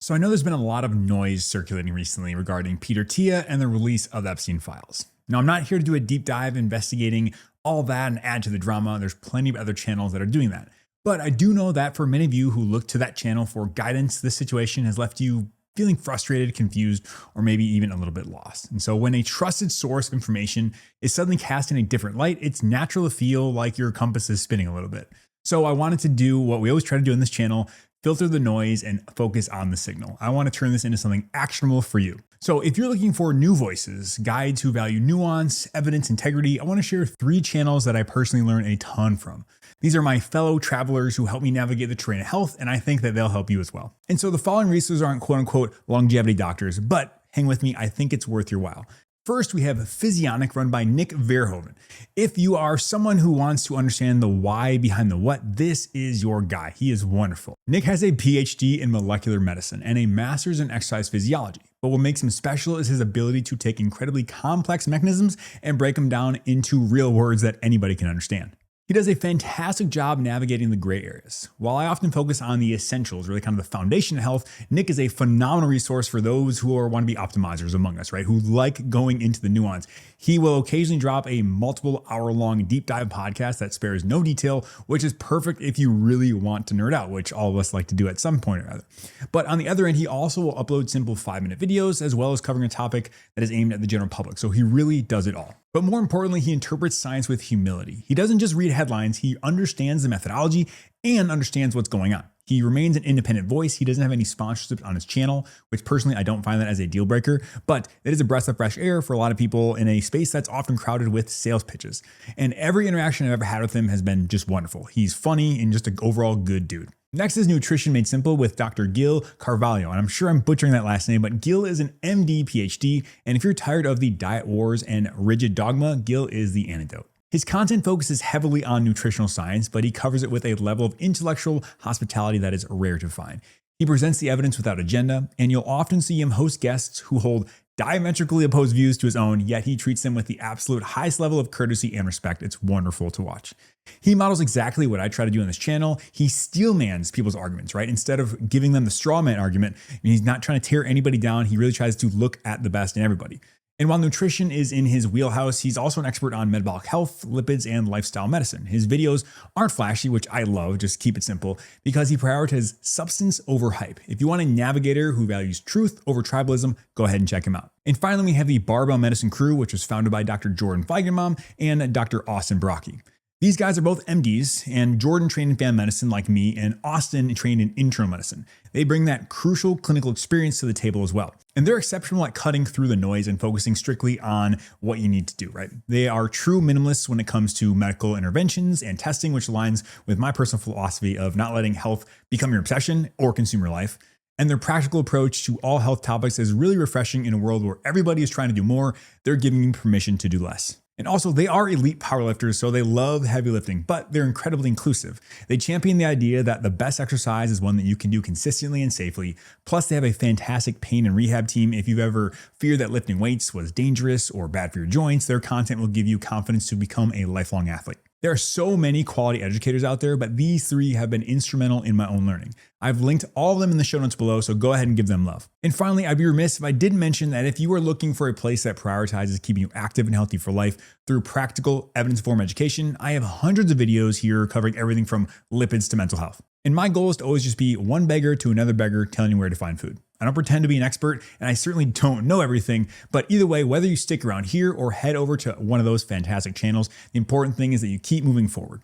So I know there's been a lot of noise circulating recently regarding Peter Attia and the release of the Epstein files. Now, I'm not here to do a deep dive investigating all that and add to the drama. There's plenty of other channels that are doing that. But I do know that for many of you who look to that channel for guidance, this situation has left you feeling frustrated, confused, or maybe even a little bit lost. And so when a trusted source of information is suddenly cast in a different light, it's natural to feel like your compass is spinning a little bit. So I wanted to do what we always try to do in this channel: filter the noise and focus on the signal. I want to turn this into something actionable for you. So if you're looking for new voices, guides who value nuance, evidence, integrity, I want to share 3 channels that I personally learn a ton from. These are my fellow travelers who help me navigate the terrain of health, and I think that they'll help you as well. And so the following resources aren't quote unquote longevity doctors, but hang with me, I think it's worth your while. First, we have Physionic, run by Nick Verhoeven. If you are someone who wants to understand the why behind the what, this is your guy. He is wonderful. Nick has a PhD in molecular medicine and a master's in exercise physiology. But what makes him special is his ability to take incredibly complex mechanisms and break them down into real words that anybody can understand. He does a fantastic job navigating the gray areas. While I often focus on the essentials, really kind of the foundation of health, Nick is a phenomenal resource for those who want to be optimizers among us, right? Who like going into the nuance. He will occasionally drop a multiple hour-long deep dive podcast that spares no detail, which is perfect if you really want to nerd out, which all of us like to do at some point or other. But on the other end, he also will upload simple 5-minute videos, as well as covering a topic that is aimed at the general public. So he really does it all. But more importantly, he interprets science with humility. He doesn't just read headlines, he understands the methodology and understands what's going on. He remains an independent voice. He doesn't have any sponsorships on his channel, which personally I don't find that as a deal breaker, but it is a breath of fresh air for a lot of people in a space that's often crowded with sales pitches. And every interaction I've ever had with him has been just wonderful. He's funny and just an overall good dude. Next is Nutrition Made Simple with Dr. Gil Carvalho, and I'm sure I'm butchering that last name, but Gil is an MD, PhD, and if you're tired of the diet wars and rigid dogma, Gil is the antidote. His content focuses heavily on nutritional science, but he covers it with a level of intellectual hospitality that is rare to find. He presents the evidence without agenda, and you'll often see him host guests who hold diametrically opposed views to his own, yet he treats them with the absolute highest level of courtesy and respect. It's wonderful to watch. He models exactly what I try to do on this channel. He steelmans people's arguments, right? Instead of giving them the straw man argument, he's not trying to tear anybody down. He really tries to look at the best in everybody. And while nutrition is in his wheelhouse, he's also an expert on metabolic health, lipids, and lifestyle medicine. His videos aren't flashy, which I love, just keep it simple, because he prioritizes substance over hype. If you want a navigator who values truth over tribalism, go ahead and check him out. And finally, we have the Barbell Medicine Crew, which was founded by Dr. Jordan Feigenbaum and Dr. Austin Brocky. These guys are both MDs, and Jordan trained in family medicine like me, and Austin trained in internal medicine. They bring that crucial clinical experience to the table as well. And they're exceptional at cutting through the noise and focusing strictly on what you need to do, right? They are true minimalists when it comes to medical interventions and testing, which aligns with my personal philosophy of not letting health become your obsession or consume your life. And their practical approach to all health topics is really refreshing in a world where everybody is trying to do more. They're giving you permission to do less. And also, they are elite powerlifters, so they love heavy lifting, but they're incredibly inclusive. They champion the idea that the best exercise is one that you can do consistently and safely. Plus, they have a fantastic pain and rehab team. If you've ever feared that lifting weights was dangerous or bad for your joints, their content will give you confidence to become a lifelong athlete. There are so many quality educators out there, but these 3 have been instrumental in my own learning. I've linked all of them in the show notes below, so go ahead and give them love. And finally, I'd be remiss if I didn't mention that if you are looking for a place that prioritizes keeping you active and healthy for life through practical evidence-informed education, I have hundreds of videos here covering everything from lipids to mental health. And my goal is to always just be one beggar to another beggar telling you where to find food. I don't pretend to be an expert, and I certainly don't know everything, but either way, whether you stick around here or head over to one of those fantastic channels, the important thing is that you keep moving forward.